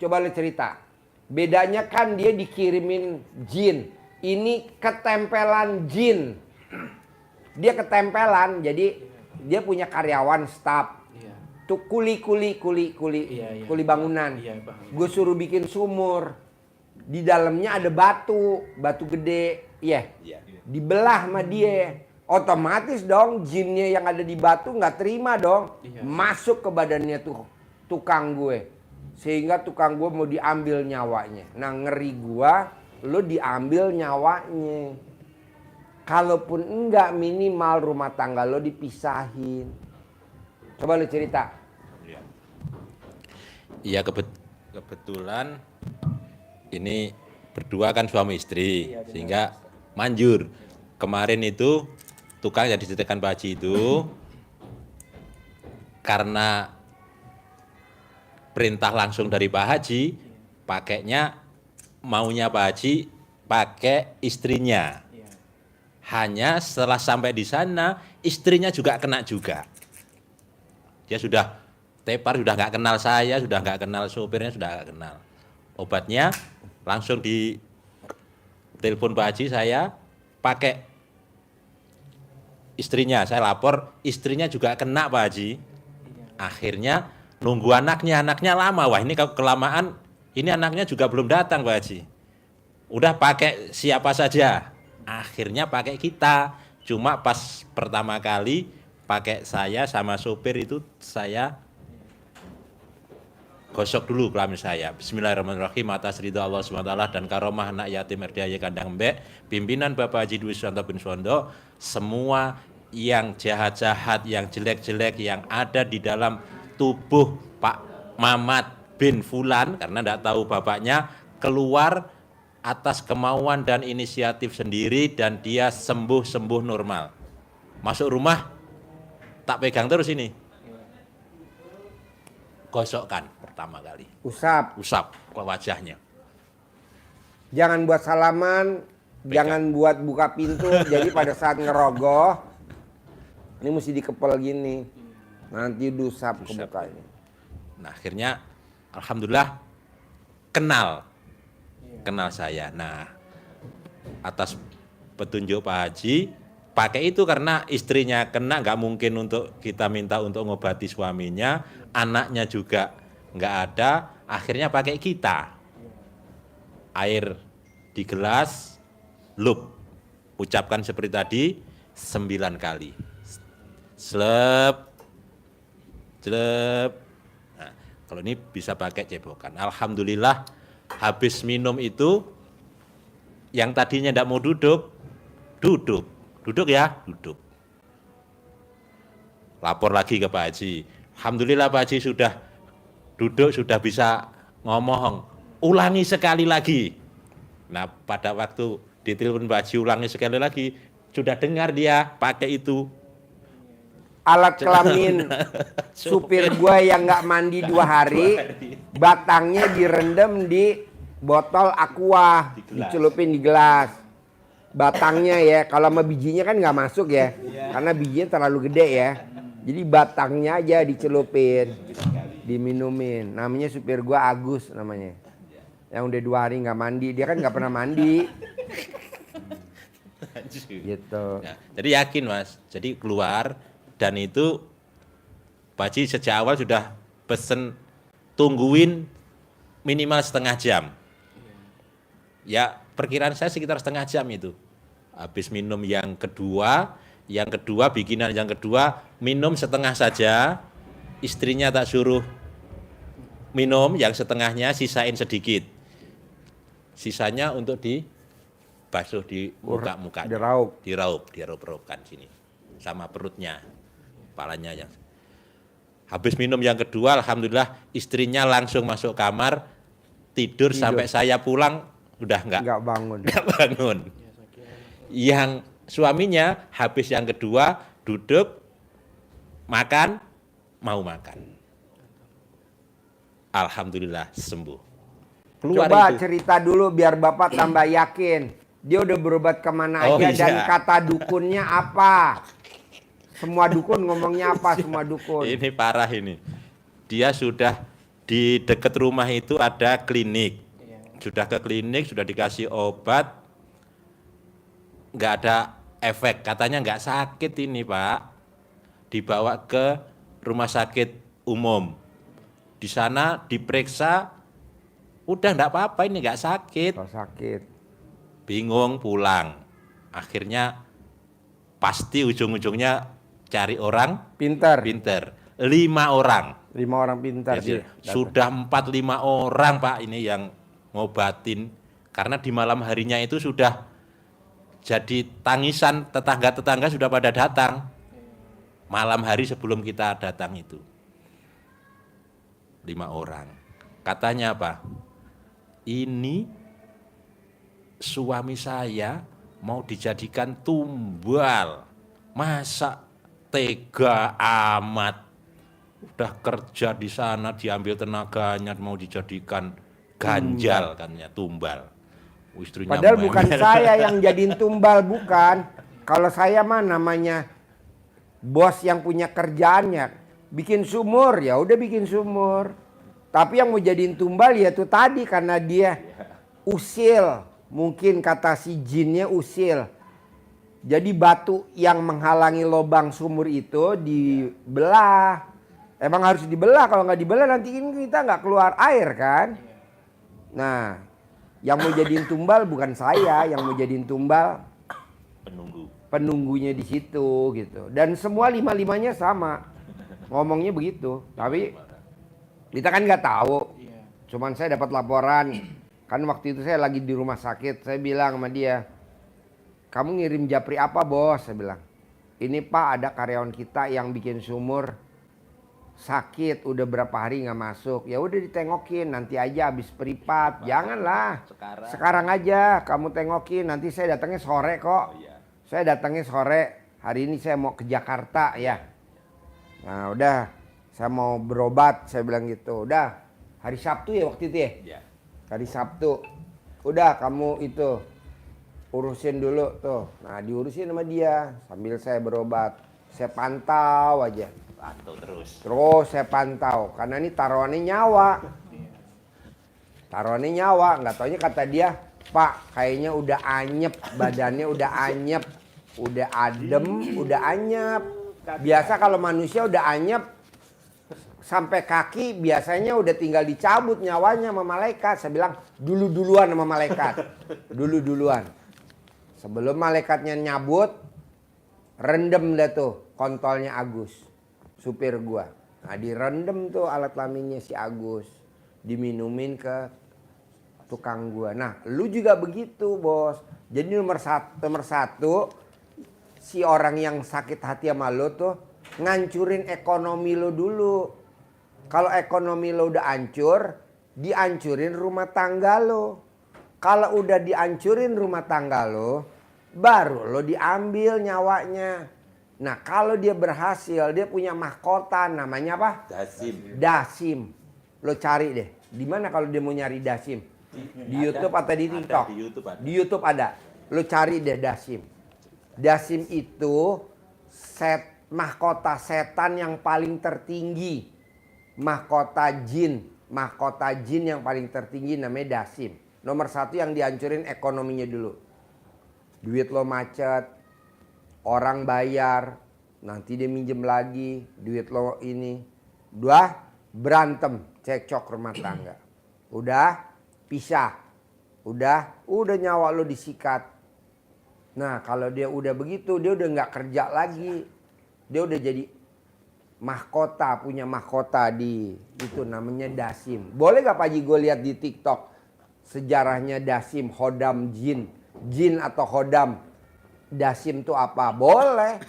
Coba lu cerita. Bedanya kan dia dikirimin jin. Ini ketempelan jin. Dia ketempelan, jadi dia punya karyawan staff. Tuh kuli bangunan. Gue suruh bikin sumur. Di dalamnya ada batu gede. Dibelah sama dia. Otomatis dong jinnya yang ada di batu nggak terima dong. Masuk ke badannya tuh tukang gue. Sehingga tukang gue mau diambil nyawanya. Nah ngeri gua, lo diambil nyawanya. Kalaupun enggak, minimal rumah tangga lo dipisahin. Coba lo cerita. Iya kebetulan ini berdua kan suami istri, sehingga manjur. Kemarin itu tukang yang disediakan Pak Haji itu karena perintah langsung dari Pak Haji, pakainya maunya Pak Haji pakai istrinya. Hanya setelah sampai di sana, istrinya juga kena juga. Dia sudah tepar, sudah nggak kenal saya, sudah nggak kenal sopirnya, sudah nggak kenal. Obatnya langsung di telepon Pak Haji, saya pakai istrinya, saya lapor, istrinya juga kena Pak Haji. Akhirnya nunggu anaknya lama. Wah ini kalau kelamaan, ini anaknya juga belum datang Pak Haji. Udah pakai siapa saja. Akhirnya pakai kita. Cuma pas pertama kali pakai saya sama sopir itu saya gosok dulu kelamin saya. Bismillahirrahmanirrahim, atas ridha Allah SWT dan karomah anak yatim RDAY Kandang Mbek, pimpinan Bapak Haji Dwi Suwanto bin Suwondo, semua yang jahat-jahat, yang jelek-jelek yang ada di dalam tubuh Pak Mamat bin Fulan, karena tidak tahu bapaknya, keluar atas kemauan dan inisiatif sendiri dan dia sembuh normal. Masuk rumah, tak pegang terus ini. Gosokkan pertama kali. Usap ke wajahnya. Jangan buat salaman, jangan buat buka pintu. Jadi pada saat ngerogoh, ini mesti dikepel gini. Nanti diusap ke mukanya. Nah akhirnya alhamdulillah kenal saya. Nah atas petunjuk Pak Haji pakai itu karena istrinya kena, nggak mungkin untuk kita minta untuk ngobati suaminya, anaknya juga nggak ada, akhirnya pakai kita. Air di gelas, lup, ucapkan seperti tadi 9 kali. Slep. Nah, kalau ini bisa pakai cebokan. Alhamdulillah habis minum itu yang tadinya tidak mau duduk ya, duduk. Lapor lagi ke Pak Haji. Alhamdulillah Pak Haji sudah duduk, sudah bisa ngomong. Ulangi sekali lagi. Nah pada waktu ditelepon Pak Haji ulangi sekali lagi, sudah dengar dia pakai itu. Alat kelamin supir gua yang nggak mandi 2 hari, batangnya direndam di botol aqua, dicelupin di gelas. Batangnya ya, kalau sama bijinya kan nggak masuk ya, karena bijinya terlalu gede ya. Jadi batangnya aja dicelupin, diminumin. Namanya supir gua Agus namanya. Yang udah 2 hari nggak mandi, dia kan nggak pernah mandi. Gitu. Nah, jadi yakin Mas, jadi keluar. Dan itu Pak Haji sejak awal sudah pesen tungguin minimal setengah jam. Ya perkiraan saya sekitar setengah jam itu. Habis minum yang kedua bikinan yang kedua minum setengah saja. Istrinya tak suruh minum yang setengahnya, sisain sedikit. Sisanya untuk dibasuh di muka-muka. Diraup-raupkan sini. Sama perutnya. Kepalanya yang habis minum yang kedua, alhamdulillah istrinya langsung masuk kamar tidur. Sampai saya pulang udah nggak bangun. Yang suaminya habis yang kedua duduk makan, mau makan, alhamdulillah sembuh. Keluar coba itu. Cerita dulu biar Bapak tambah yakin dia udah berobat kemana aja. Dan kata dukunnya apa. Semua dukun ngomongnya apa, semua dukun? Ini parah ini. Dia sudah di dekat rumah itu ada klinik. Sudah ke klinik, sudah dikasih obat, nggak ada efek. Katanya nggak sakit ini Pak. Dibawa ke rumah sakit umum. Di sana diperiksa, udah nggak apa-apa ini nggak sakit. Kalau sakit. Bingung pulang. Akhirnya pasti ujung-ujungnya cari orang Pinter. 5 orang. 5 orang pintar Jadi, sih. sudah 4-5 orang Pak ini yang ngobatin. Karena di malam harinya itu sudah jadi tangisan, tetangga-tetangga sudah pada datang. Malam hari sebelum kita datang itu. 5 orang. Katanya apa? Ini suami saya mau dijadikan tumbal. Masa tega amat. Udah kerja di sana diambil tenaganya mau dijadikan ganjal katanya tumbal. Istrinya Padahal main. bukan saya yang jadiin tumbal, bukan. Kalau saya mah namanya bos yang punya kerjaannya bikin sumur, ya udah bikin sumur. Tapi yang mau jadiin tumbal ya itu tadi karena dia usil. Mungkin kata si jinnya usil. Jadi batu yang menghalangi lubang sumur itu dibelah. Emang harus dibelah, kalau nggak dibelah nanti kita nggak keluar air kan. Nah, yang mau jadiin tumbal bukan saya, yang mau jadiin tumbal penunggunya di situ gitu. Dan semua 5-5-nya sama. Ngomongnya begitu. Tapi kita kan nggak tahu. Cuman saya dapat laporan. Kan waktu itu saya lagi di rumah sakit. Saya bilang sama dia, "Kamu ngirim japri apa, Bos?" Saya bilang. "Ini Pak, ada karyawan kita yang bikin sumur sakit, udah berapa hari nggak masuk. Ya udah ditengokin, nanti aja habis peripat. Janganlah. Sekarang aja kamu tengokin. Nanti saya datangnya sore kok. Saya datangnya sore. Hari ini saya mau ke Jakarta ya. Nah udah, saya mau berobat." Saya bilang gitu. Udah, hari Sabtu ya waktu itu ya? Hari Sabtu. Udah kamu itu urusin dulu tuh. Nah diurusin sama dia sambil saya berobat. Saya pantau aja. Terus saya pantau karena ini taruhannya nyawa. Taruhannya nyawa, nggak taunya kata dia, "Pak, kayaknya udah anyep, badannya udah anyep, udah adem, udah anyep." Biasa kalau manusia udah anyep sampai kaki biasanya udah tinggal dicabut nyawanya sama malaikat. Saya bilang duluan sama malaikat. Duluan. Sebelum malaikatnya nyabut, rendem dah tuh kontolnya Agus, supir gua. Nah direndam tuh alat kelaminnya si Agus, diminumin ke tukang gua. Nah lu juga begitu Bos. Jadi nomor satu si orang yang sakit hati sama lu tuh ngancurin ekonomi lu dulu. Kalau ekonomi lo udah hancur, dihancurin rumah tangga lo. Kalau udah dihancurin rumah tangga lo, baru lo diambil nyawanya. Nah kalau dia berhasil, dia punya mahkota namanya apa? Dasim. Lo cari deh. Di mana kalau dia mau nyari Dasim? Di YouTube atau di TikTok? Di YouTube ada. Lo cari deh Dasim. Dasim itu mahkota setan yang paling tertinggi. Mahkota jin yang paling tertinggi namanya Dasim. Nomor 1 yang dihancurin ekonominya dulu. Duit lo macet, orang bayar, nanti dia minjem lagi, duit lo ini. 2, berantem, cekcok rumah tangga. Udah, pisah. Udah nyawa lo disikat. Nah kalau dia udah begitu, dia udah nggak kerja lagi. Dia udah jadi mahkota, punya mahkota di itu namanya Dasim. Boleh gak Pak Haji gue lihat di TikTok sejarahnya Dasim, Hodam Jin atau Hodam Dasim itu apa? Boleh.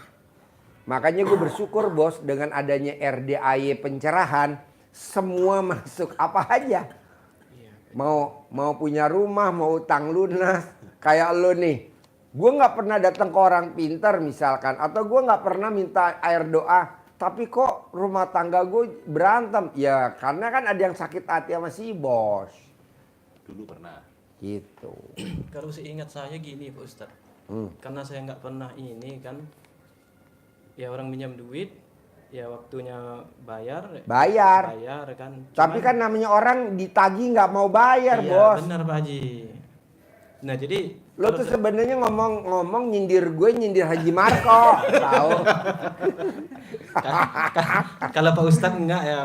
Makanya gue bersyukur Bos dengan adanya RDAY pencerahan, semua masuk apa aja. Mau punya rumah, mau utang lunas, kayak lo nih. Gue nggak pernah datang ke orang pintar misalkan, atau gue nggak pernah minta air doa. Tapi kok rumah tangga gue berantem? Ya karena kan ada yang sakit hati sama si Bos. Dulu pernah. Gitu. Kalau seingat saya gini Pak Ustadz. Karena saya nggak pernah ini kan. Ya orang minjam duit. Ya waktunya bayar. Bayar. Bayar kan. Tapi kan namanya orang ditagih nggak mau bayar, iya, bos. benar Pak Haji. Nah jadi Lo tuh sebenarnya ngomong nyindir gue, nyindir Haji Marco, tahu? kalau Pak Ustadz enggak ya.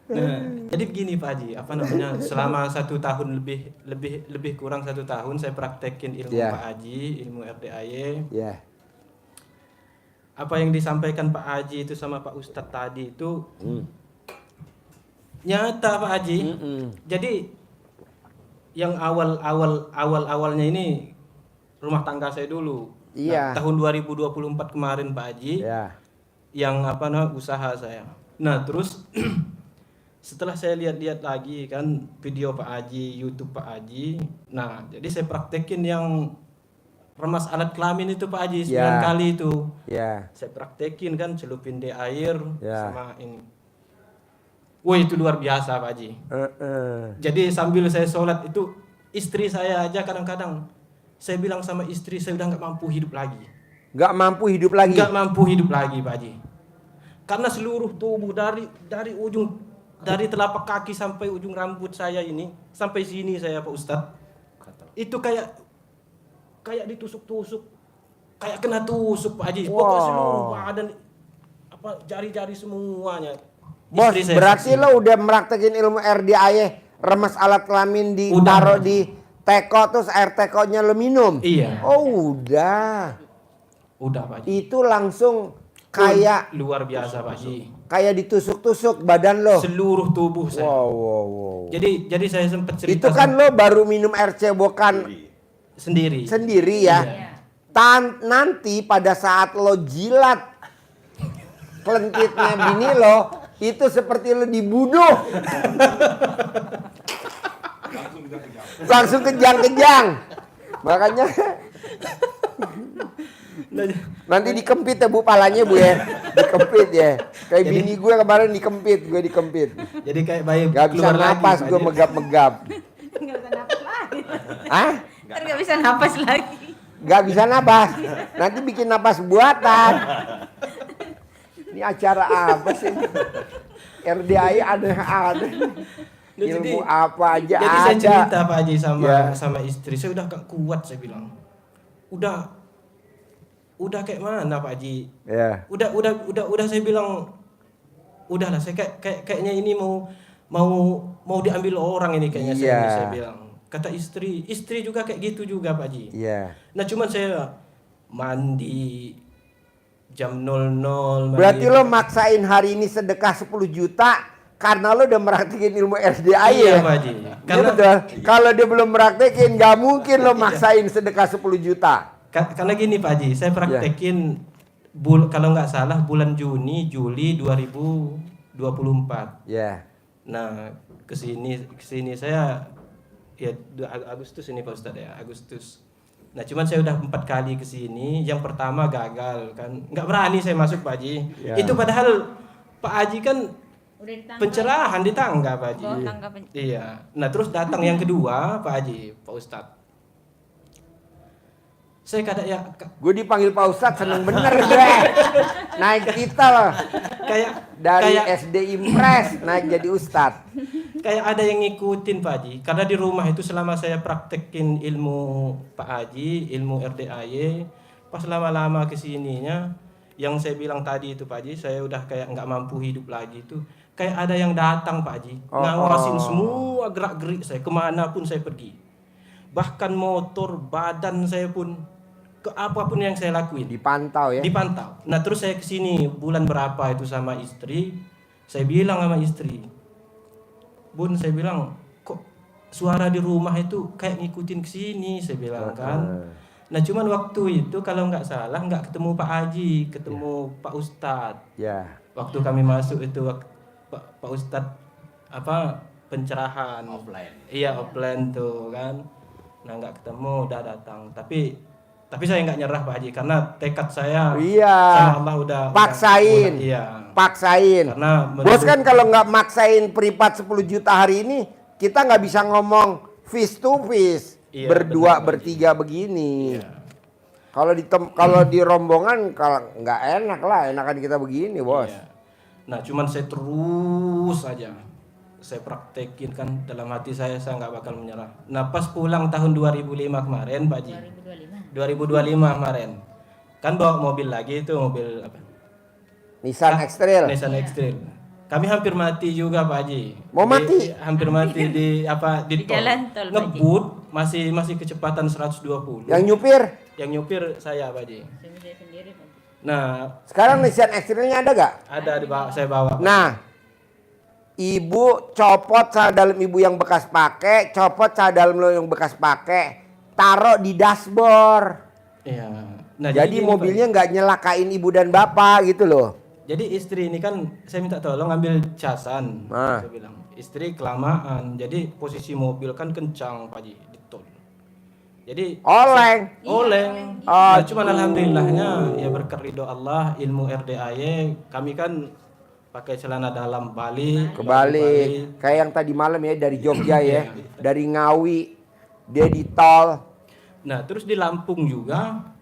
Nah, jadi begini Pak Haji, apa namanya? Selama 1 tahun lebih kurang 1 tahun saya praktekin ilmu Yeah. Pak Haji, ilmu RDAY. Ya. Apa yang disampaikan Pak Haji itu sama Pak Ustadz tadi itu nyata Pak Haji. Jadi yang awalnya ini rumah tangga saya dulu. Iya. Nah, tahun 2024 kemarin Pak Haji. Ya. Yang apa namanya usaha saya. Nah, terus setelah saya lihat-lihat lagi kan video Pak Haji, YouTube Pak Haji. Nah, jadi saya praktekin yang remas alat kelamin itu Pak Haji 9 Ya. kali itu. Ya. Saya praktekin kan celupin di air Ya. sama ini. Wah, itu luar biasa Pak Haji. Heeh. Jadi sambil saya sholat itu istri saya aja kadang-kadang saya bilang sama istri saya udah nggak mampu hidup lagi. Nggak mampu hidup lagi. Nggak mampu hidup lagi Pak Haji. Karena seluruh tubuh dari ujung dari telapak kaki sampai ujung rambut saya ini sampai sini saya Pak Ustadz itu kayak ditusuk-tusuk kayak kena tusuk Pak Haji. Pokoknya seluruh badan apa jari-jari semuanya. Bos, Istri saya berarti saksi. lo udah meraktekin ilmu RDAY, remas alat kelamin ditaruh di teko terus air tekonya lo minum? Iya. Oh, udah. Udah Pak Haji. Itu langsung kayak luar biasa Pak Haji. kayak ditusuk-tusuk badan lo. Seluruh tubuh saya. Wow. Jadi saya sempat cerita Itu kan lo baru minum air cebokan sendiri. sendiri ya. Nanti pada saat lo jilat kelentitnya bini lo, itu seperti lo dibunuh. Langsung kejang-kejang. Makanya nanti dikempit ya Bu palanya Bu ya. Dikempit ya. Kayak bini gue kemarin dikempit. Jadi kayak bayi Gak bisa keluar napas lagi, gue Pak Haji. megap-megap. Nggak bisa napas lagi. Hah? Ntar nggak bisa napas lagi. Gak bisa napas. Nanti bikin napas buatan. Ini acara apa sih? RDAI ada. Nah, Ilmu apa aja jadi ada. saya cerita Pak Haji Ya. sama istri, saya udah gak kuat saya bilang. Udah kayak mana Pak Haji? Ya. Udah saya bilang udahlah saya kayaknya ini mau diambil orang ini kayaknya Iya. saya bilang. Kata istri juga kayak gitu juga Pak Haji. Iya. Nah cuman saya mandi jam 00 Berarti lo maksain hari ini sedekah 10 juta karena lo udah meraktekin ilmu RDAI iya, ya? Pak Haji. Iya betul. Kalau dia belum meraktekin gak mungkin lo maksain sedekah 10 juta. Karena gini Pak Haji, saya praktekin kalau nggak salah bulan Juli 2024. Ya. Nah, kesini saya ya Agustus ini Pak Ustadz ya, Agustus. Nah, cuman saya udah 4 kali kesini. Yang pertama gagal kan, nggak berani saya masuk Pak Haji. Ya. Itu padahal Pak Haji kan Udah ditangkap. pencerahan di tangga Pak Haji. Bawa tangga Iya. Nah, terus datang yang kedua Pak Haji, Pak Ustadz. Saya kadang ya Gue dipanggil Pak Ustadz seneng bener gue. Naik kita loh. Dari SD Impres naik jadi Ustadz. Kayak ada yang ngikutin Pak Haji. Karena di rumah itu selama saya praktekin ilmu Pak Haji, ilmu RDAY, pas lama-lama kesininya, yang saya bilang tadi itu Pak Haji, saya udah kayak nggak mampu hidup lagi itu. Kayak ada yang datang Pak Haji, ngawasin semua gerak-gerik saya, kemanapun saya pergi. Bahkan motor, badan saya pun, ke apapun yang saya lakuin. Dipantau ya. Dipantau. Nah terus saya kesini bulan berapa itu sama istri, saya bilang sama istri, Bun, saya bilang, kok suara di rumah itu kayak ngikutin ke sini, saya bilang kan. Nah cuman waktu itu kalau nggak salah nggak ketemu Pak Haji, ketemu Pak Ustadz. Ya. Waktu kami masuk itu Pak Ustadz apa pencerahan. Offline. Iya offline tuh kan. Nah nggak ketemu, udah datang. Tapi saya nggak nyerah Pak Haji karena tekad saya Iya. sama Allah udah Paksain. iya. Paksain. Karena Bos kan kalau nggak maksain privat 10 juta hari ini, kita nggak bisa ngomong face to face. Iya, berdua, benar, bertiga begini. Iya. Kalau di rombongan kalau nggak enak lah, enakan kita begini, Bos. Iya. Nah, cuman saya terus aja saya praktekin kan dalam hati saya nggak bakal menyerah. Nah, pas pulang tahun 2005 kemarin, Pak Ji. 2025 kemarin. Kan bawa mobil lagi itu, mobil apa? Nissan X-Trail. Nissan X-Trail. Kami hampir mati juga, Pak Haji. Mau mati? Hampir mati di Di tol. jalan tol, Pak Haji. Ngebut masih kecepatan 120. Yang nyupir. Yang nyupir saya, Pak Haji. Saya sendiri, Pak. Nah, Sekarang Nissan X-Trail-nya ada gak? ada saya bawa. Pak. Nah, ibu copot celana dalam ibu yang bekas pakai, copot celana dalam lo yang bekas pakai, taruh di dashboard. Iya. Nah, Jadi gini, mobilnya Pak. nggak nyelakain ibu dan bapak gitu loh. Jadi istri ini kan saya minta tolong ambil casan. Nah. Saya bilang, istri kelamaan. Jadi posisi mobil kan kencang, Pak Haji, di tol. Jadi Oleng. oleng. Aduh. Nah, cuman alhamdulillahnya ya berkat ridho Allah, ilmu RDAY kami kan pakai celana dalam balik, Kebalik. Kayak yang tadi malam ya dari Jogja ya. Dari Ngawi. Dia di tol. Nah, terus di Lampung juga.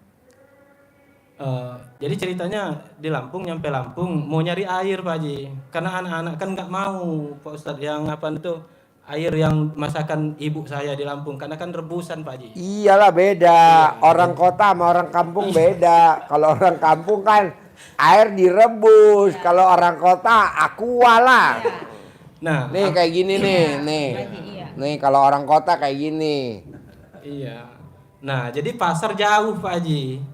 Jadi ceritanya di Lampung, nyampe Lampung mau nyari air, Pak Haji. Karena anak-anak kan nggak mau, Pak Ustadz, yang apa itu air yang masakan ibu saya di Lampung. Karena kan rebusan, Pak Haji. Iyalah beda. Orang kota sama orang kampung beda. Kalau orang kampung kan air direbus. Kalau orang kota aqua lah. Nah, Nih kayak gini nih, nih. Iya. Nih kalau orang kota kayak gini. iya. Nah, jadi pasar jauh, Pak Haji.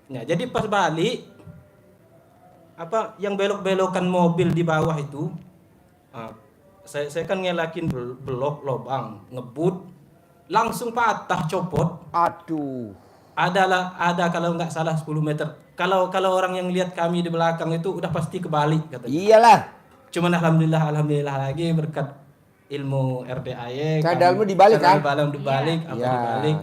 Nah, jadi pas balik apa yang belok-belokan mobil di bawah itu, saya kan ngelakin blok lobang, ngebut, langsung patah copot. Aduh. Ada kalau nggak salah 10 meter. Kalau orang yang lihat kami di belakang itu udah pasti kebalik katanya. Iyalah. Cuman alhamdulillah lagi berkat ilmu RDAY. Cadalmu dibalik kan? Dibalik, apa Iya. dibalik.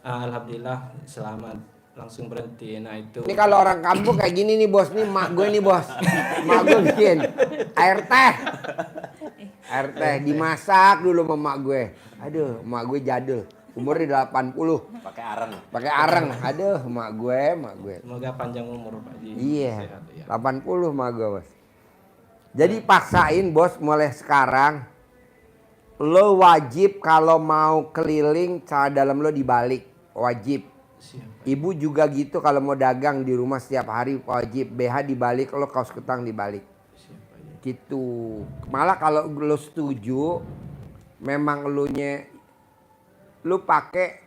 Alhamdulillah selamat. Langsung berhenti. Nah itu. Ini kalau orang kampung kayak gini nih bos, nih mak gue nih bos. Mak gue bikin air teh. Air teh dimasak dulu sama mak gue. Aduh, mak gue jadul. Umurnya 80. Pakai areng. Pakai areng. Aduh, mak gue. Semoga panjang umur Pak Ji. Iya. Sehat, ya. 80 mak gue, Bos. Jadi paksain, Bos, mulai sekarang lo wajib kalau mau keliling celana dalam lo dibalik, wajib. Siap. Ibu juga gitu kalau mau dagang di rumah setiap hari wajib BH dibalik, lo kaos kutang dibalik. Siap, Pak Ji. Gitu. Malah kalau lo setuju, memang lu pakai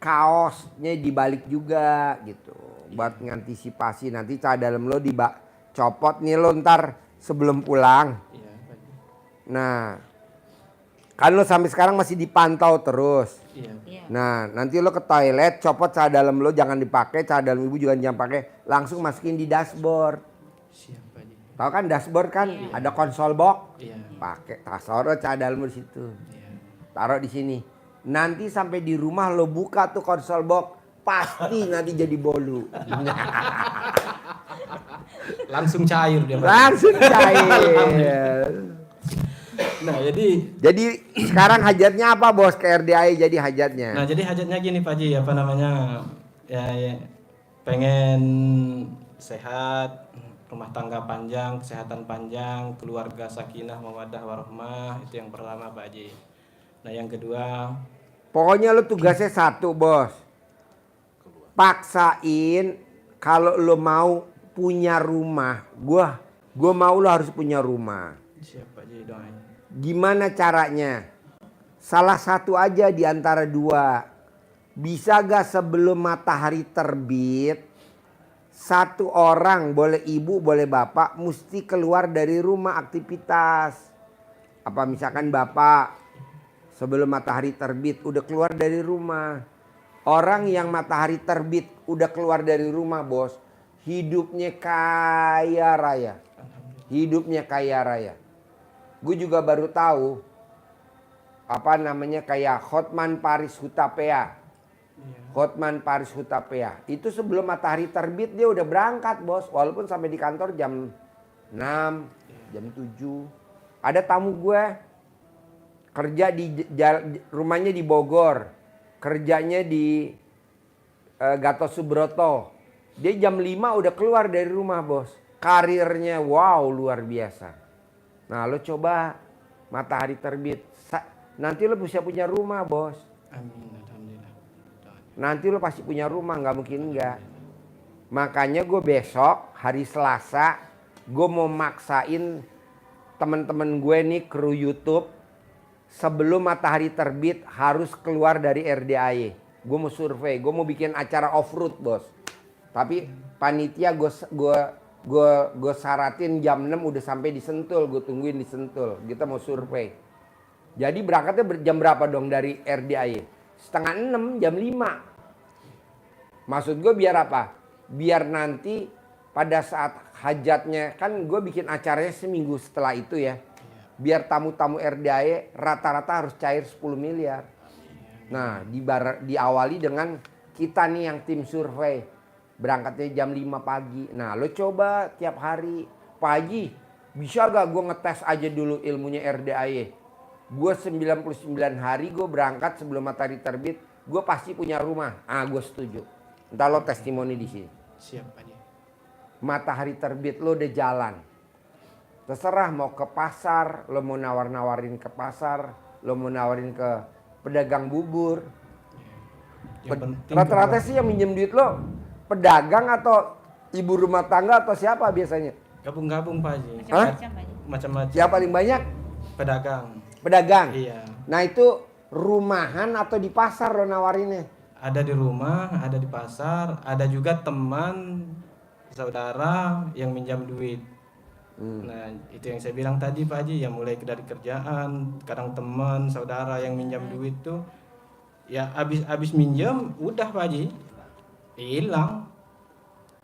kaosnya dibalik juga gitu. Buat ngantisipasi nanti celana dalam lo copot nih lo ntar sebelum pulang. Iya, Pak Ji. Nah, kan lo sampai sekarang masih dipantau terus. Iya. Nah, nanti lo ke toilet, copot celana dalam lo jangan dipakai, celana dalam ibu juga jangan pakai, langsung masukin di dashboard. Siap, Pak Ji. Tahu kan dashboard kan ada konsol box. Iya. Pakai taruh celana dalam lo di situ. Iya. Taruh di sini. Nanti sampai di rumah lo buka tuh konsol box, pasti nanti jadi bolu. Langsung cair dia, Pak. Langsung cair. Nah, jadi sekarang hajatnya apa bos ke RDAI jadi hajatnya? Nah, jadi hajatnya gini Pak Ji, apa namanya? Ya, pengen sehat, rumah tangga panjang, kesehatan panjang, keluarga sakinah, mawaddah, warahmah, itu yang pertama Pak Ji. Nah, yang kedua, Pokoknya lo tugasnya satu bos. Paksain kalau lo mau punya rumah, gua mau lo harus punya rumah. siap Pak Ji, doain. Gimana caranya? Salah satu aja di antara dua. Bisa gak sebelum matahari terbit, satu orang, boleh ibu, boleh bapak, mesti keluar dari rumah aktivitas. Apa misalkan bapak sebelum matahari terbit udah keluar dari rumah. Orang yang matahari terbit udah keluar dari rumah bos, hidupnya kaya raya. Hidupnya kaya raya. Gue juga baru tahu apa namanya kayak Hotman Paris Hutapea. Hotman Paris Hutapea. Itu sebelum matahari terbit dia udah berangkat bos. Walaupun sampai di kantor jam 6, jam 7. Ada tamu gue kerja di rumahnya di Bogor. Kerjanya di Gatot Subroto. Dia jam 5 udah keluar dari rumah, bos. Karirnya wow, luar biasa. Nah, lo coba matahari terbit. Nanti lo bisa punya rumah, bos. Amin, alhamdulillah. Nanti lo pasti punya rumah, nggak mungkin nggak. Makanya gue besok hari Selasa, gue mau maksain teman-teman gue nih kru YouTube sebelum matahari terbit harus keluar dari RDAY. Gue mau survei, gue mau bikin acara off-road, bos. Tapi panitia gue saratin jam 6 udah sampai di Sentul, gue tungguin di Sentul. Kita mau survei. Jadi berangkatnya jam berapa dong dari RDAY? Setengah 6, jam 5. Maksud gue biar apa? Biar nanti pada saat hajatnya, kan gue bikin acaranya seminggu setelah itu ya. Biar tamu-tamu RDAY rata-rata harus cair 10 miliar. Nah, diawali dengan kita nih yang tim survei. Berangkatnya jam 5 pagi. Nah, lo coba tiap hari. Pak Haji, bisa gak gue ngetes aja dulu ilmunya RDAY? Gue 99 hari gue berangkat sebelum matahari terbit. Gue pasti punya rumah. Ah, gue setuju. Ntar lo testimoni di sini. Siap, Pak Haji. Matahari terbit lo udah jalan. Terserah mau ke pasar, lo mau nawarin ke pasar, lo mau nawarin ke pedagang bubur. Rata-rata sih yang minjem duit lo pedagang atau ibu rumah tangga atau siapa biasanya? Gabung-gabung, Pak Haji. Macam-macam Pak Haji. Macam-macam. Siapa paling banyak? Pedagang. Pedagang. Iya. Nah itu rumahan atau di pasar lo nawarinnya? Ada di rumah, ada di pasar, ada juga teman, saudara yang minjam duit. Nah, itu yang saya bilang tadi Pak Haji, yang mulai dari kerjaan, kadang teman, saudara yang minjam duit tuh, ya habis minjam, udah Pak Haji, hilang.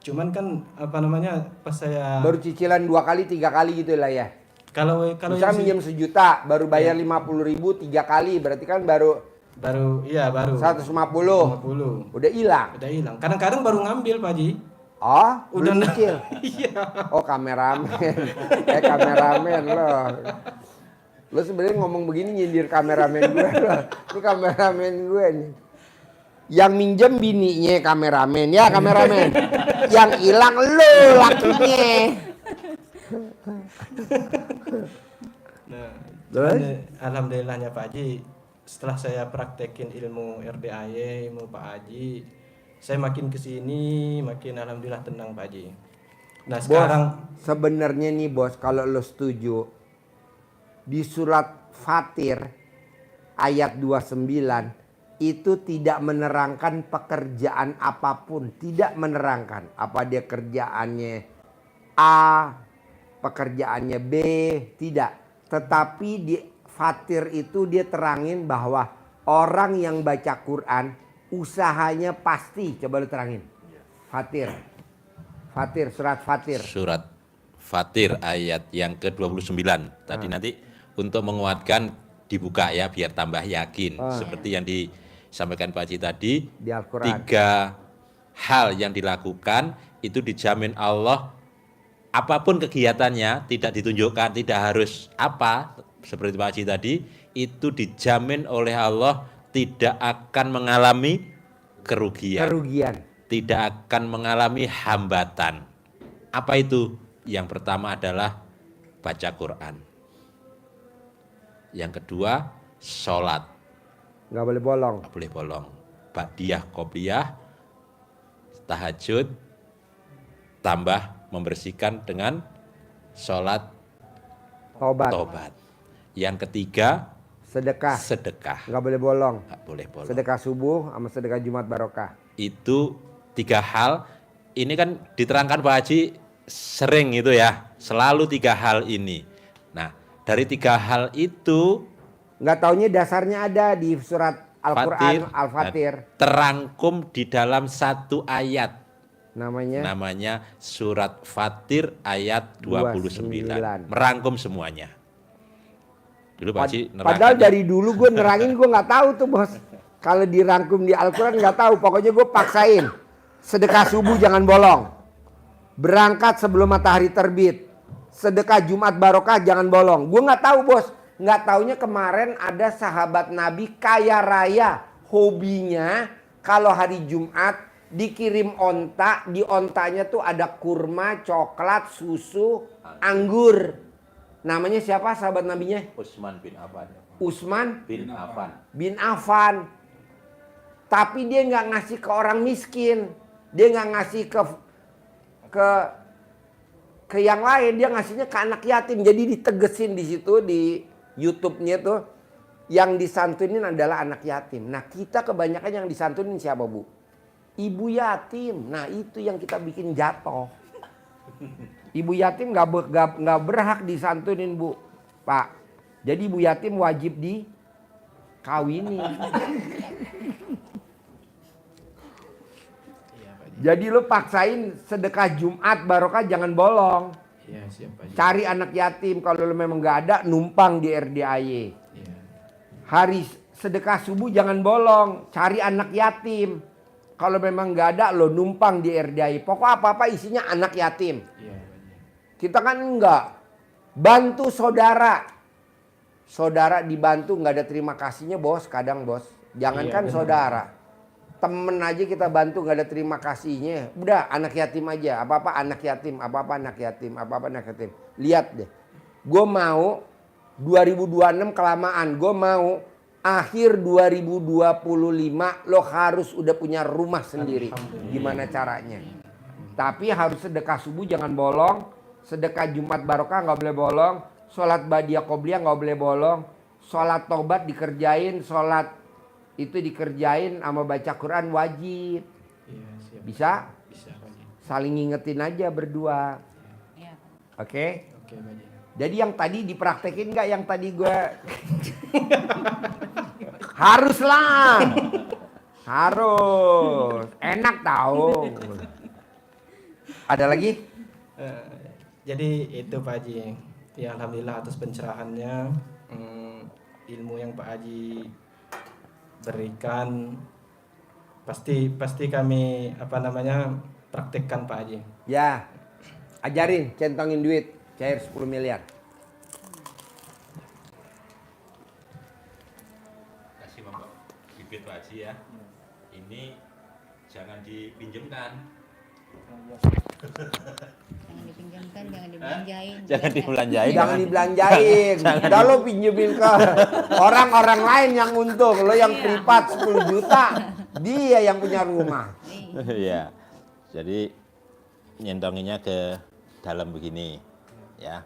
Cuman kan apa namanya, pas saya Baru cicilan 2 kali 3 kali gitu lah ya. kalau Misalnya minjem sejuta, baru bayar 50.000 3 kali, berarti kan baru baru 150. 50. Udah hilang. Udah hilang. Kadang-kadang baru ngambil Pak Haji. Oh, Udah belum cicil. Iya. Oh, kameramen. Kameramen lo. Lo sebenarnya ngomong begini nyindir kameramen gue lo. Ini kameramen gue nih. Yang minjem bininya kameramen, ya kameramen. Yang hilang lo lakinya. Nah, Terus? alhamdulillahnya Pak Haji, setelah saya praktekin ilmu RDAY, ilmu Pak Haji, saya makin kesini, makin alhamdulillah tenang Pak Haji. Nah sekarang Bos, sebenarnya nih bos, kalau lo setuju, di surat Fatir ayat 29 itu tidak menerangkan pekerjaan apapun, tidak menerangkan apa dia kerjaannya A, pekerjaannya B, tidak. Tetapi di Fatir itu dia terangin bahwa orang yang baca Quran usahanya pasti. Coba lu terangin. Fatir. Fatir, surat Fatir. Surat Fatir ayat yang ke-29. Tadi nanti untuk menguatkan dibuka ya biar tambah yakin. Seperti yang disampaikan Pak Haji tadi, Di Al-Quran. 3 hal yang dilakukan itu dijamin Allah. Apapun kegiatannya tidak ditunjukkan, tidak harus apa, seperti Pak Haji tadi, itu dijamin oleh Allah tidak akan mengalami kerugian. Tidak akan mengalami hambatan. Apa itu? Yang pertama adalah baca Quran. Yang kedua, sholat. Nggak boleh bolong. Nggak boleh bolong. Ba'diyah, qobliyah, tahajud, tambah membersihkan dengan sholat tobat. Yang ketiga, sedekah. Nggak boleh bolong. Nggak boleh bolong. Sedekah subuh sama sedekah Jumat barokah. Itu 3 hal. Ini kan diterangkan Pak Haji sering itu ya, selalu 3 hal ini. Nah, dari 3 hal itu Nggak taunya dasarnya ada di surat Al-Quran, Al-Fatir. terangkum di dalam 1 ayat. Namanya Surat Fatir ayat 29. 29. Merangkum semuanya. Dulu Pak Haji Padahal dari dulu gue nerangin gue nggak tahu tuh bos. Kalau dirangkum di Al-Quran nggak tahu. Pokoknya gue paksain. Sedekah subuh jangan bolong. Berangkat sebelum matahari terbit. Sedekah Jumat barokah jangan bolong. Gue nggak tahu bos. Nggak taunya kemarin ada sahabat Nabi kaya raya. Hobinya kalau hari Jumat dikirim onta, di ontanya tuh ada kurma, coklat, susu, anggur. Namanya siapa sahabat nabinya? Utsman bin Affan. Usman Bin Affan. bin Affan. Tapi dia nggak ngasih ke orang miskin. Dia nggak ngasih ke yang lain, dia ngasihnya ke anak yatim. Jadi ditegesin di situ di YouTube-nya tuh yang disantunin adalah anak yatim. Nah, kita kebanyakan yang disantunin siapa, Bu? Ibu yatim. Nah, itu yang kita bikin jatuh. Ibu yatim nggak berhak disantunin, Bu. Pak. Jadi ibu yatim wajib dikawini. Jadi lu paksain sedekah Jumat barokah jangan bolong. Iya, siap Pak Haji. Cari anak yatim, kalau lu memang nggak ada numpang di RDAY. Iya. Hari sedekah subuh jangan bolong, cari anak yatim. Kalau memang nggak ada lo numpang di RDAY. Pokok apa-apa isinya anak yatim. Iya, Pak Haji. Kita kan enggak. Bantu saudara. Saudara dibantu nggak ada terima kasihnya, Bos. Kadang, Bos. Jangankan Iya, benar. saudara. Temen aja kita bantu nggak ada terima kasihnya. Udah anak yatim aja. Apa-apa anak yatim, apa-apa anak yatim, apa-apa anak yatim. Lihat deh. Gue mau 2026 kelamaan. Gue mau akhir 2025 lo harus udah punya rumah sendiri. Gimana caranya? Tapi harus sedekah subuh jangan bolong. Sedekah Jumat barokah nggak boleh bolong. Sholat badiah qobliyah nggak boleh bolong. Sholat tobat dikerjain. Sholat itu dikerjain sama baca Quran wajib. Iya, siap. Bisa? Bisa Pak Haji. Saling ngingetin aja berdua. Iya. Oke? Oke Pak Haji. Jadi yang tadi dipraktekin nggak yang tadi gue? Haruslah. Harus. Enak tahu. Ada lagi? Jadi itu Pak Haji. Ya alhamdulillah atas pencerahannya. Ilmu yang Pak Haji berikan pasti kami praktekkan Pak Haji. Ya. Ajarin centongin duit cair 10 miliar. Kasih bibit Pak Haji ya. Ini jangan dipinjemkan. Jangan dipinjamkan, jangan dibelanjain. Jangan dibelanjain. Jangan dibelanjain. Udah lo pinjemin ke orang-orang lain yang untung. Lo yang privat 10 juta. Dia yang punya rumah. Iya. Jadi nyentonginnya ke dalam begini ya.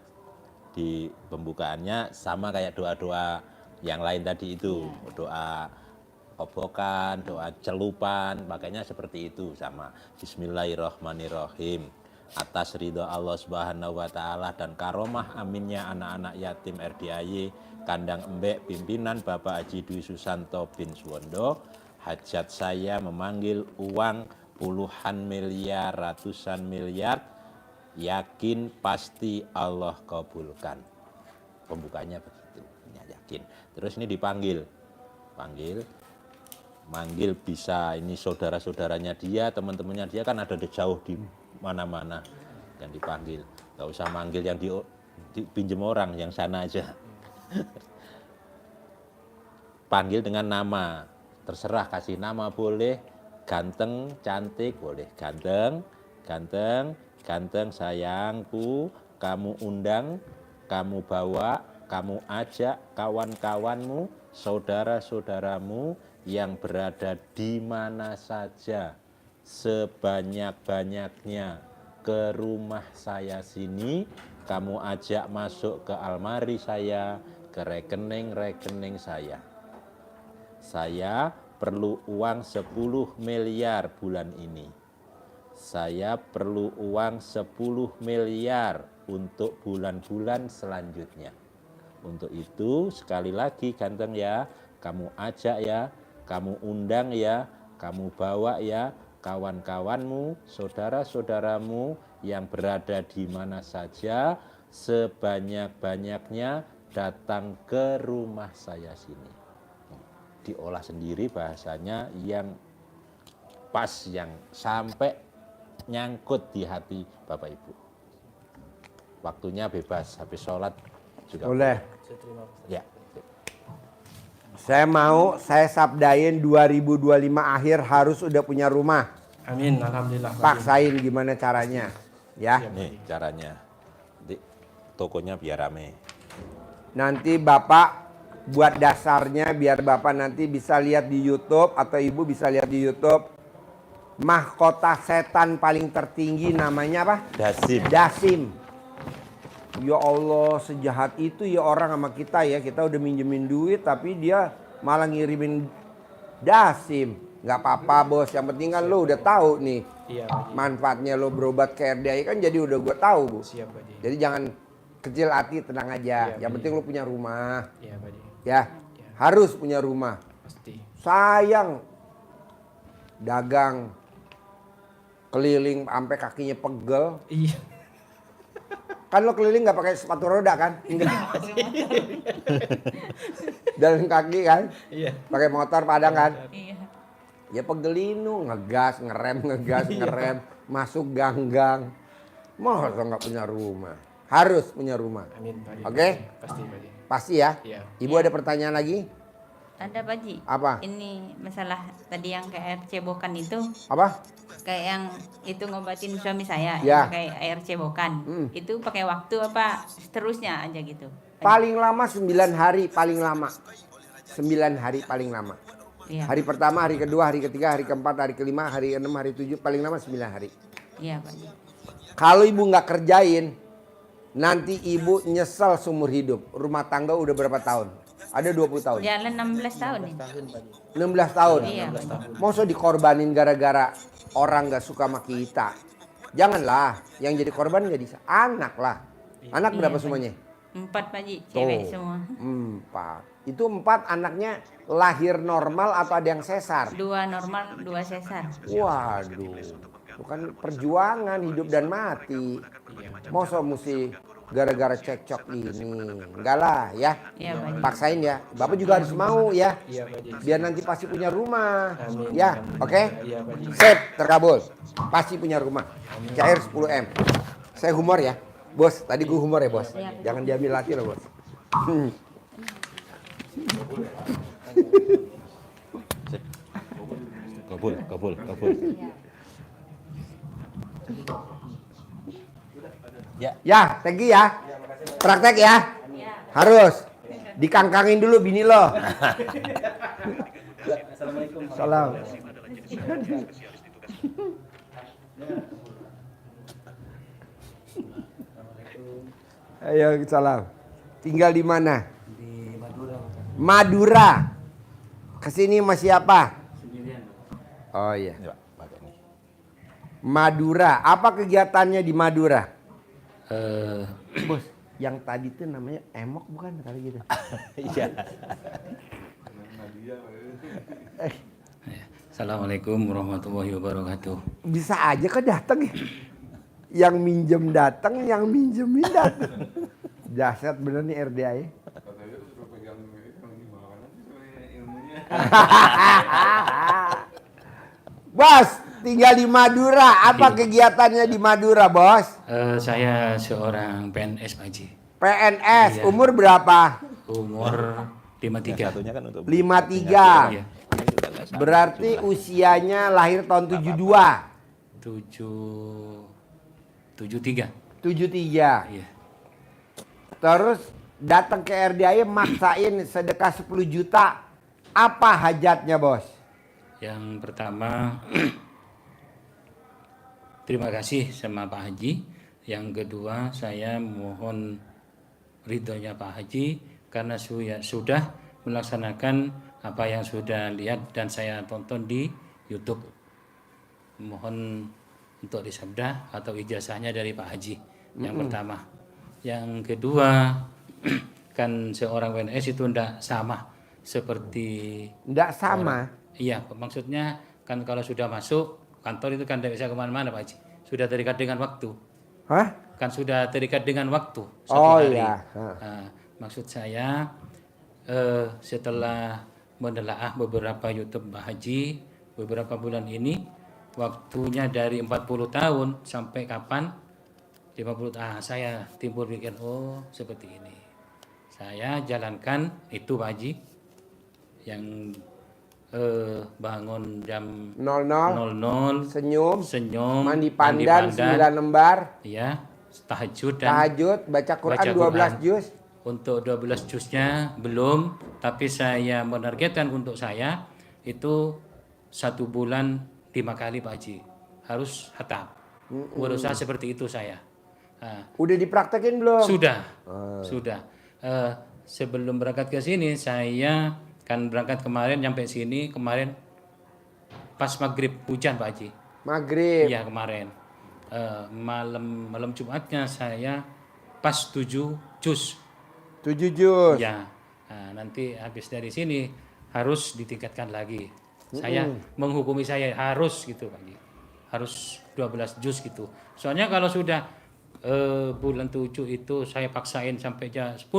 Di pembukaannya sama kayak doa-doa yang lain tadi itu. Doa obokan, doa celupan, makanya seperti itu sama. Bismillahirrahmanirrahim. Atas ridho Allah Subhanahu wa taala dan karomah aminnya anak-anak yatim RDAY kandang embek pimpinan Bapak Haji Dwi Susanto bin Suwondo, hajat saya memanggil uang puluhan miliar, ratusan miliar, yakin pasti Allah kabulkan. Pembukanya begitu, yakin. Terus ini dipanggil, manggil bisa ini saudara-saudaranya dia, teman-temannya dia kan ada jauh di mana-mana yang dipanggil. Gak usah manggil yang dipinjem orang, yang sana aja. Panggil dengan nama, terserah kasih nama boleh, ganteng, cantik boleh, ganteng, sayangku, kamu undang, kamu bawa, kamu ajak kawan-kawanmu, saudara-saudaramu yang berada di mana saja, sebanyak-banyaknya ke rumah saya sini, kamu ajak masuk ke almari saya, ke rekening-rekening saya. Saya perlu uang 10 miliar bulan ini. Saya perlu uang 10 miliar untuk bulan-bulan selanjutnya. Untuk itu sekali lagi ganteng ya, kamu ajak ya, kamu undang ya, kamu bawa ya kawan-kawanmu, saudara-saudaramu yang berada di mana saja, sebanyak-banyaknya datang ke rumah saya sini. Diolah sendiri bahasanya yang pas, yang sampai nyangkut di hati Bapak Ibu. Waktunya bebas, habis sholat juga Boleh. ya. Saya mau, saya sabdain 2025 akhir harus udah punya rumah. Amin, alhamdulillah. Pak Haji. Paksain gimana caranya, ya. Siap. Nih caranya. Nanti tokonya biar rame. Nanti Bapak buat dasarnya biar Bapak nanti bisa lihat di YouTube atau Ibu bisa lihat di YouTube. Mahkota setan paling tertinggi namanya apa? Dasim. Dasim. Ya Allah, sejahat itu ya orang sama kita ya. Kita udah minjemin duit tapi dia malah ngirimin Dasim. Nggak apa-apa bos, yang penting kan lo udah tahu nih Iya, Pak Haji. manfaatnya lo berobat ke RDI kan, jadi udah gue tahu bu. Siap, Pak Haji. Jadi jangan kecil hati, tenang aja. Iya, Yang Pak penting lo punya rumah, Iya, Pak Haji. ya. Harus punya rumah. Pasti. Sayang dagang keliling sampai kakinya pegel. Iya. Kan lo keliling nggak pakai sepatu roda kan? Enggak. Jalan kaki kan? Iya. Pakai motor padang kan? Iya. Ya pegelinu, ngegas, ngerem, masuk gang-gang. Masa nggak punya rumah? Harus punya rumah. Amin, Pak Haji. Oke? Pasti, Pak Haji. Pasti ya? Iya. Ibu ada pertanyaan lagi? Ada Pak Haji. Apa? Ini masalah tadi yang kayak air cebokan itu, Apa? kayak yang itu ngobatin suami saya, Ya. yang pakai air cebokan. Itu pakai waktu apa seterusnya aja gitu? Paling lama 9 hari, paling lama. 9 hari paling lama. Iya. Hari pertama, hari kedua, hari ketiga, hari keempat, hari kelima, hari enam, hari tujuh, paling lama 9 hari. Iya Pak Haji. Kalau ibu nggak kerjain, nanti ibu nyesel seumur hidup. Rumah tangga udah berapa tahun? Ada 20 tahun. Jalan 16 tahun ini. 16 tahun. Iya. Masa dikorbanin gara-gara orang nggak suka sama kita? Janganlah, yang jadi korban jadi anak lah. Anak Iya, berapa Pak. semuanya? 4 Pak Haji, cewek Tuh. semua. 4. Itu 4 anaknya lahir normal atau ada yang sesar? 2 normal, 2 sesar. Waduh, bukan perjuangan hidup dan mati. Masa mesti gara-gara cekcok ini? Enggak lah ya. Iya Pak Haji. Paksain ya. Bapak juga harus mau ya. Iya, Pak Haji. Biar nanti pasti punya rumah. Amin. Ya, oke? Iya, Pak Haji. Sip, terkabul. Pasti punya rumah. Cair 10M. Saya humor ya. Bos, tadi gue humor ya bos. Jangan diambil hati loh bos. Kabul. Ya, thank you ya. Praktek ya. Harus. Dikangkangin dulu bini lo. Salam. Ayo salam. Tinggal di mana? Di Madura. Madura. Kesini sama siapa? Sendirian. Oh iya. Ini, Pak, pakai nih. Madura. Apa kegiatannya di Madura? Bos, yang tadi tuh namanya emok bukan kali gitu? Iya. Assalamualaikum warahmatullahi wabarakatuh. Bisa aja kok datang ya. Yang minjem datang, yang minjemin datang. Dahsyat bener nih RDI. Bos, tinggal di Madura. Apa kegiatannya di Madura, bos? Saya seorang PNS Pak Haji. PNS, Iya. umur berapa? Umur 53. Satunya kan untuk 53. Iya. Berarti usianya lahir tahun 72. 73. 73. Iya. Terus datang ke RDI maksain sedekah 10 juta. Apa hajatnya, bos? Yang pertama terima kasih sama Pak Haji. Yang kedua saya mohon ridhonya Pak Haji karena sudah melaksanakan apa yang sudah lihat dan saya tonton di YouTube. Mohon untuk disabda atau ijazahnya dari Pak Haji. Yang pertama. Yang kedua kan seorang PNS itu tidak sama seperti Nggak sama. iya, maksudnya kan kalau sudah masuk kantor itu kan tidak bisa kemana-mana Pak Haji. Sudah terikat dengan waktu. Hah? Kan sudah terikat dengan waktu. Satu Oh hari. iya. Nah, maksud saya setelah menelaah beberapa YouTube Pak Haji beberapa bulan ini, waktunya dari 40 tahun sampai kapan? 50 tahun. Saya timbul pikir, oh seperti ini. Saya jalankan itu Pak Haji yang bangun jam 00, 00, senyum, senyum, mandi pandan 9 lembar, ya, tahajud dan tahajud, baca Quran baca 12 Quran. juz. Untuk 12 jusnya belum, tapi saya menargetkan untuk saya itu 1 bulan 5 kali Pak Haji. Harus hatam. Berusaha seperti itu saya. Nah, Udah dipraktekin belum? sudah, sudah. Sebelum berangkat ke sini, saya kan berangkat kemarin, nyampe sini kemarin pas maghrib hujan Pak Haji. Maghrib. Iya kemarin. Malam Jumatnya saya pas 7 juz. 7 juz. Ya, nah, nanti habis dari sini harus ditingkatkan lagi. Saya menghukumi saya harus gitu Pak Haji. Harus 12 juz gitu. Soalnya kalau sudah bulan 7 itu saya paksain sampai jam 10,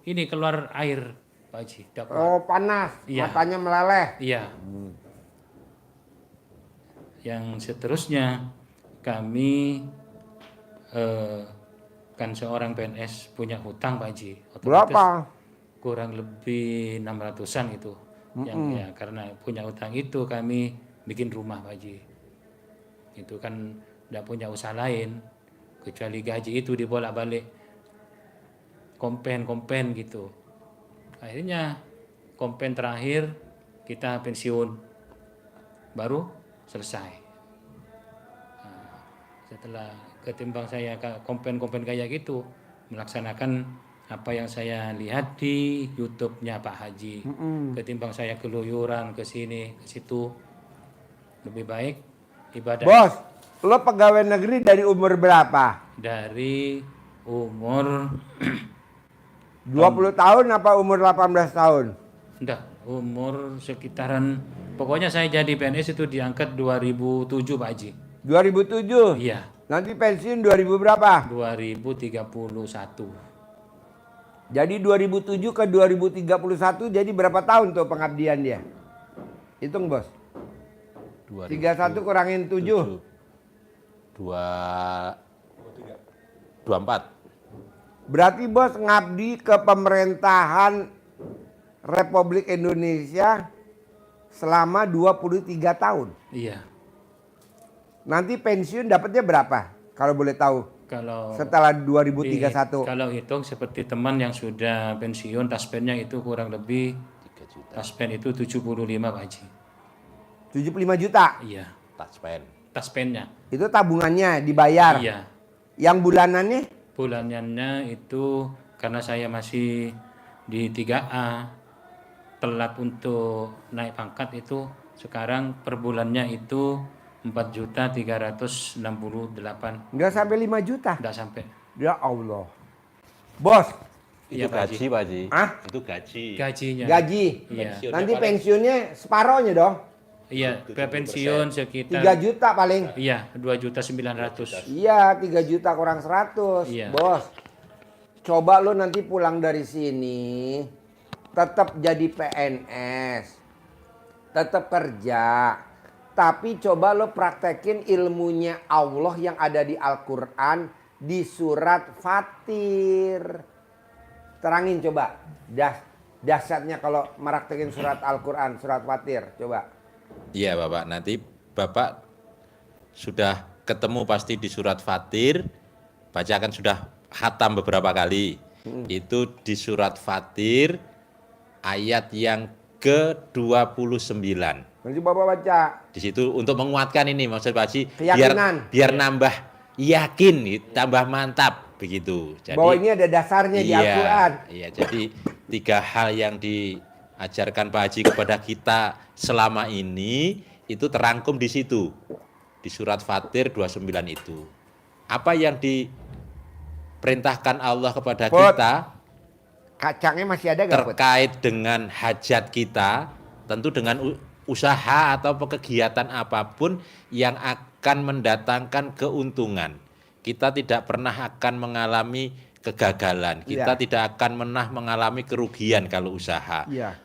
ini keluar air Pak Haji. Tidak kuat. Oh, panas. Iya. Matanya meleleh. Iya. Yang seterusnya kami kan seorang PNS punya hutang Pak Haji. Otomatis Berapa? kurang lebih 600-an itu. Yang ya karena punya hutang itu kami bikin rumah Pak Haji. Itu kan tidak punya usaha lain kecuali gaji itu dibolak-balik kompen gitu. Akhirnya kompen terakhir kita pensiun baru selesai. Nah, setelah ketimbang saya kompen kayak gitu melaksanakan apa yang saya lihat di YouTube-nya Pak Haji, ketimbang saya keluyuran ke sini ke situ, lebih baik ibadah. Bos, lo pegawai negeri dari umur berapa? Dari umur 20 tahun apa umur 18 tahun? enggak, umur sekitaran, pokoknya saya jadi PNS itu diangkat 2007 Pak Haji. 2007? Iya, Nanti pensiun 2000 berapa? 2031. Jadi 2007 ke 2031 jadi berapa tahun tuh pengabdian dia? Hitung bos. 31 kurangin 7. 24. Berarti bos ngabdi ke pemerintahan Republik Indonesia selama 23 tahun. Iya. Nanti pensiun dapatnya berapa? Kalau boleh tahu. Kalau Setelah 2031. kalau hitung seperti teman yang sudah pensiun, taspennya itu kurang lebih 3 juta taspen itu 75 Pak Haji. 75 juta. Iya, taspen. taspennya. Itu tabungannya dibayar. Iya. Yang bulanannya? Bulanannya itu karena saya masih di 3A, telat untuk naik pangkat itu sekarang per bulannya itu 4.368.000. Nggak sampai 5 juta. Enggak sampai. Ya Allah. Bos, Itu Iya, Pak Haji. gaji Pak Haji. Hah? Itu gaji. Gajinya. gaji. Iya. Pensiunnya Nanti paling- pensiunnya separohnya dong. Iya, pensiun sekitar 3 juta paling. Iya, 2.900.000. Iya, 3 juta kurang 100. Iya. Bos, coba lo nanti pulang dari sini, tetap jadi PNS, tetap kerja, tapi coba lo praktekin ilmunya Allah yang ada di Al-Quran di surat Fatir. Terangin coba, dahsyatnya kalau meraktekin surat Al-Quran, surat Fatir, coba. Iya Bapak, nanti Bapak sudah ketemu pasti di surat Fatir, bacakan sudah khatam beberapa kali. Itu di surat Fatir ayat yang ke-29. Nanti Bapak baca. Di situ untuk menguatkan ini maksud Pak Haji, Keyakinan. biar nambah yakin, tambah mantap begitu. Jadi Bahwa ini ada dasarnya di Al-Quran. Iya, jadi 3 hal yang diajarkan Pak Haji kepada kita selama ini itu terangkum di situ. Di surat Fatir 29 itu. Apa yang diperintahkan Allah kepada Put. kita Kacangnya masih ada gak, Put? terkait dengan hajat kita, tentu dengan usaha atau kegiatan apapun yang akan mendatangkan keuntungan. Kita tidak pernah akan mengalami kegagalan. Kita Iya. tidak akan pernah mengalami kerugian kalau usaha. Iya.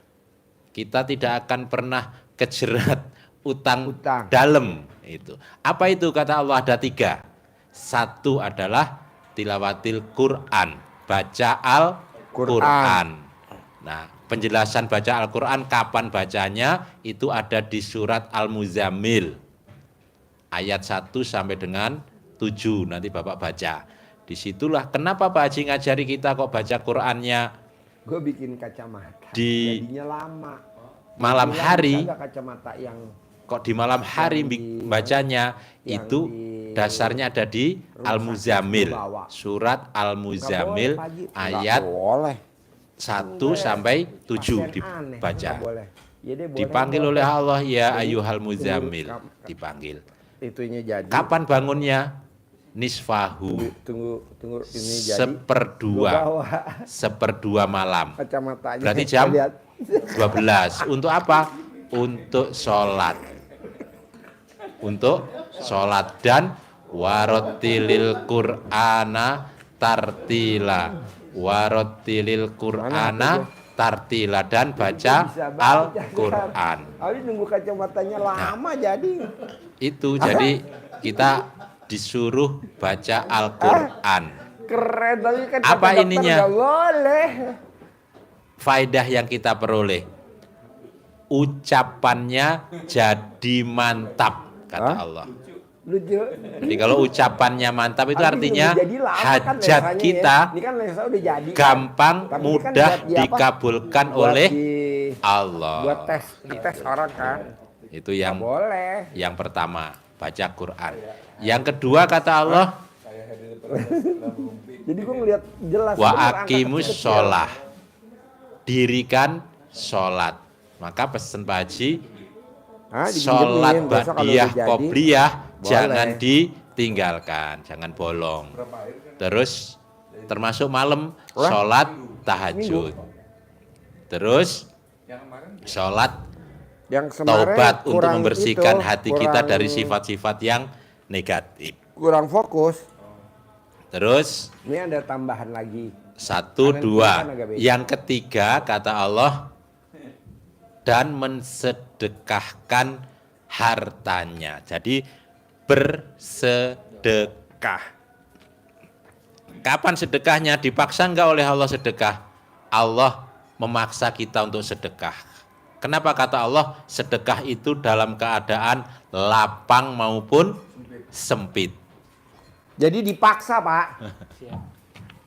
Kita tidak akan pernah kejerat utang Utang. dalam itu. Apa itu kata Allah? Ada 3. Satu adalah tilawatil Quran, baca Al-Quran. Nah, penjelasan baca Al-Quran, kapan bacanya, itu ada di surat Al-Muzammil. Ayat 1 sampai dengan 7, nanti Bapak baca. Disitulah kenapa Pak Haji ngajari kita kok baca Qurannya Gue bikin kacamata. Di Jadinya lama. malam Bilang hari. bisa nggak kacamata yang Kok di malam hari bacanya, yang itu di dasarnya ada di rumah Al-Muzammil. sakit bawa. Surat Al-Muzammil Nggak boleh, Pak Haji. ayat Nggak boleh. 1 sampai 7 Pasien aneh, dibaca. nggak boleh. Ya deh, boleh, Dipanggil boleh. oleh Allah, ya Jadi, ayyuhal muzammil. tunggu, Dipanggil. Itunya jadi. Kapan bangunnya? Nisfahu. Tunggu ini jadi. Seperdua. Gua bawa Seperdua malam. kacamatanya. Berarti jam Lihat. 12. Untuk apa? Untuk sholat. Untuk sholat. Dan warotilil Qur'ana tartila. Warotilil Qur'ana tartila. Dan baca Al-Quran. Abi nunggu kacamatanya lama jadi. Itu jadi kita disuruh baca Al-Quran. Keren tapi kan Apa kata dokter ininya? nggak boleh. Faedah yang kita peroleh, ucapannya jadi mantap, kata Hah? Allah. Lucu. Jadi kalau ucapannya mantap itu Abi artinya nunggu jadi lama kan hajat lesanya kita ya. Ini kan lesa udah jadi. kan. gampang, Tapi ini kan mudah buat di apa? dikabulkan Buat oleh di- Allah. Buat tes orang kan. Itu Nggak yang boleh. pertama, baca Quran. Yang kedua kata Allah, Jadi gue ngeliat jelas. wa bener angka aqimus kecil-kecil. sholah, dirikan sholat. Maka pesan Pak Haji, Hah, dipinjemin. sholat Besok kalau ba'diyah udah jadi, qobliyah boleh. jangan ditinggalkan, jangan bolong. Terus termasuk malam Wah. sholat tahajud. Terus sholat Yang kemarin taubat untuk kurang membersihkan itu, hati kita kurang- dari sifat-sifat yang negatif. kurang fokus. Terus Ini ada tambahan lagi. 1, Kanan 2. kiri kan agak beda. Yang ketiga kata Allah, dan mensedekahkan hartanya. Jadi bersedekah. Kapan sedekahnya? Dipaksa enggak oleh Allah sedekah? Allah memaksa kita untuk sedekah. Kenapa kata Allah sedekah itu dalam keadaan lapang maupun sempit? Jadi dipaksa, Pak.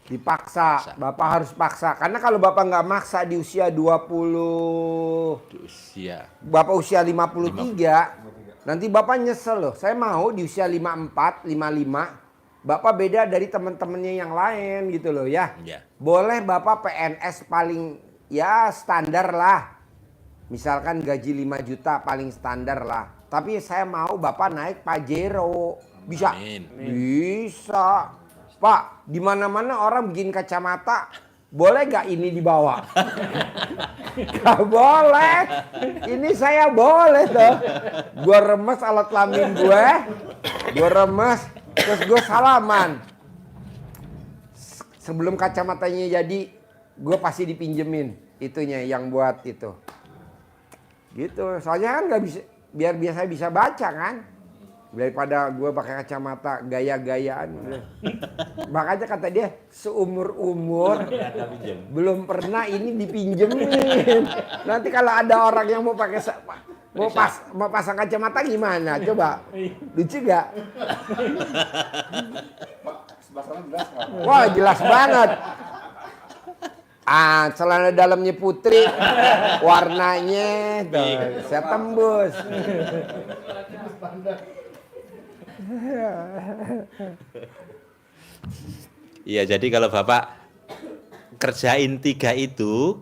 Dipaksa. Bapak harus paksa. Karena kalau Bapak nggak maksa di usia 20, Usia. Bapak usia 53, nanti Bapak nyesel loh. Saya mau di usia 54, 55, Bapak beda dari teman-temannya yang lain gitu loh ya. Ya. Boleh Bapak PNS paling ya standar lah. Misalkan gaji 5 juta paling standar lah. Tapi saya mau Bapak naik Pajero. Bisa? Amin. Bisa. Pak, di mana-mana orang bikin kacamata. Boleh gak ini dibawa? Gak boleh. Ini saya boleh tuh. Gue remes alat kelamin gue. Gue remes. Terus gue salaman. Sebelum kacamatanya jadi, gue pasti dipinjemin. Itunya yang buat itu. Gitu. Soalnya kan gak bisa, biar biasa bisa baca kan. Daripada gue pakai kacamata gaya-gayaan. Makanya kata dia seumur-umur belum pernah ini dipinjemin. Nanti kalau ada orang yang mau pakai mau pasang kacamata gimana? Coba. Lucu gak? Wah, jelas banget. Ah, celana dalamnya putri, warnanya tuh, saya tembus. Iya, jadi kalau Bapak kerjain 3 itu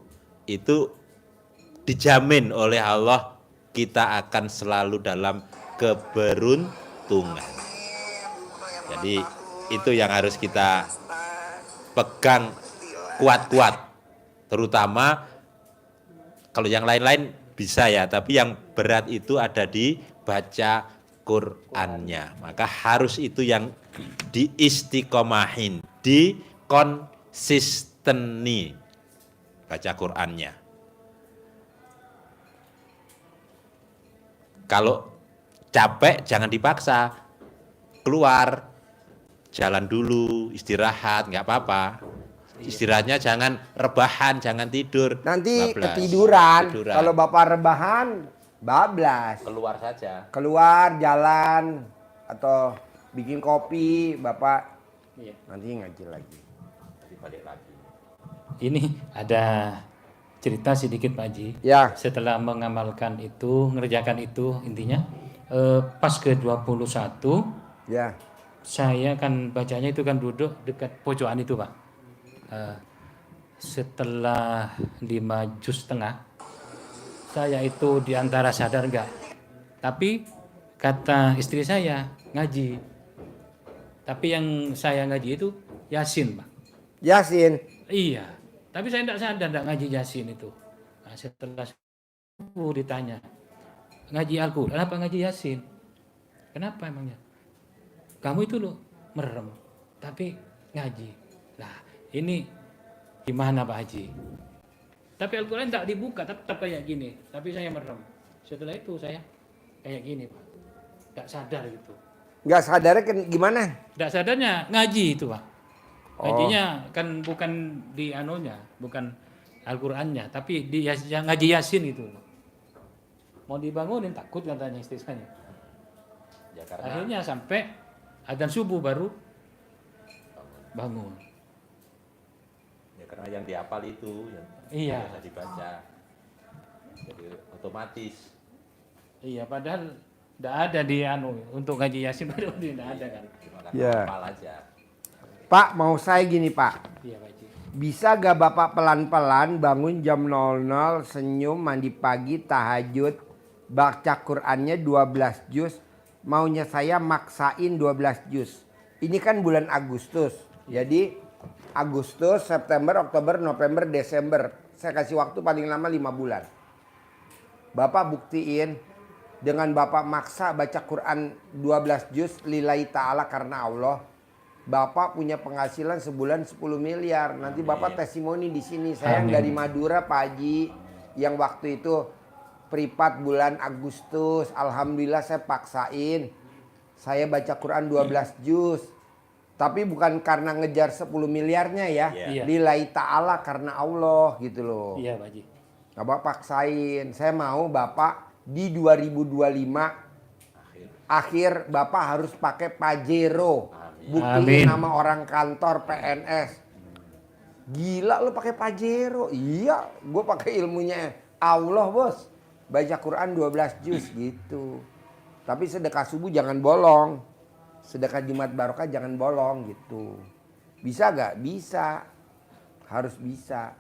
dijamin oleh Allah kita akan selalu dalam keberuntungan. Jadi itu yang harus kita pegang kuat-kuat. Terutama kalau yang lain-lain bisa ya, tapi yang berat itu ada di baca Qur'annya. Maka harus itu yang diistiqomahin, dikonsisteni baca Qur'annya. Kalau capek jangan dipaksa, keluar, jalan dulu, istirahat, nggak apa-apa. Istirahatnya jangan rebahan, jangan tidur. Nanti Bablas. ketiduran. Kalau Bapak rebahan, bablas. Keluar saja. Keluar, jalan, atau bikin kopi, Bapak Iya. nanti ngaji lagi. Nanti balik lagi. Ini ada cerita sedikit Pak Haji. Ya. Setelah mengamalkan itu, ngerjakan itu intinya pas ke 21 Ya. saya kan bacanya itu kan duduk dekat pojokan itu Pak. Setelah 5 juz setengah saya itu diantara sadar enggak. Tapi kata istri saya ngaji. Tapi yang saya ngaji itu Yasin Pak. Yasin. Iya, tapi saya tidak sadar tidak ngaji Yasin itu. Nah, setelah subuh ditanya, ngaji Al-Quran apa ngaji Yasin? Kenapa emangnya? Kamu itu loh merem, tapi ngaji. Nah, ini gimana Pak Haji? Tapi Al-Quran tidak dibuka, tetap kayak gini. Tapi saya merem. Setelah itu saya kayak gini Pak. Tidak sadar gitu. Nggak sadarnya gimana? Tidak sadarnya ngaji itu Pak. Oh. Ngajinya kan bukan di anunya, bukan Al-Qur'annya, tapi di ngaji Yasin itu. Mau dibangunin takut katanya istri saya. Ya karena Akhirnya sampai adzan subuh baru bangun. ya karena yang dihafal itu yang Iya. biasa dibaca. Jadi otomatis. Iya, padahal tidak ada di anu untuk ngaji Yasin padahal tidak ada kan. Cuma kan Ya. hafal aja. Pak, mau saya gini Pak. Iya Pak Haji. Bisa gak Bapak pelan-pelan bangun jam 00, senyum, mandi pagi, tahajud, baca Qur'annya 12 juz. Maunya saya maksain 12 juz. Ini kan bulan Agustus. Jadi Agustus, September, Oktober, November, Desember. Saya kasih waktu paling lama 5 bulan. Bapak buktiin dengan Bapak maksa baca Quran 12 juz lillahi ta'ala karena Allah. Bapak punya penghasilan sebulan 10 miliar. Nanti Bapak testimoni di sini. Saya yang dari Madura Pak Haji, yang waktu itu privat bulan Agustus. Alhamdulillah saya paksain. Saya baca Quran 12 juz. Tapi bukan karena ngejar 10 miliarnya ya. Iya. Lillahi ta'ala karena Allah gitu loh. Iya Pak Haji. Bapak paksain. Saya mau Bapak di 2025 akhir Bapak harus pakai Pajero. Buktiin Amin. nama orang kantor PNS. Gila lu pakai Pajero. Iya, gue pakai ilmunya Allah, Bos. Baca Quran 12 juz gitu. Tapi sedekah subuh jangan bolong. Sedekah Jumat Barokah jangan bolong gitu. Bisa gak? Bisa. Harus bisa.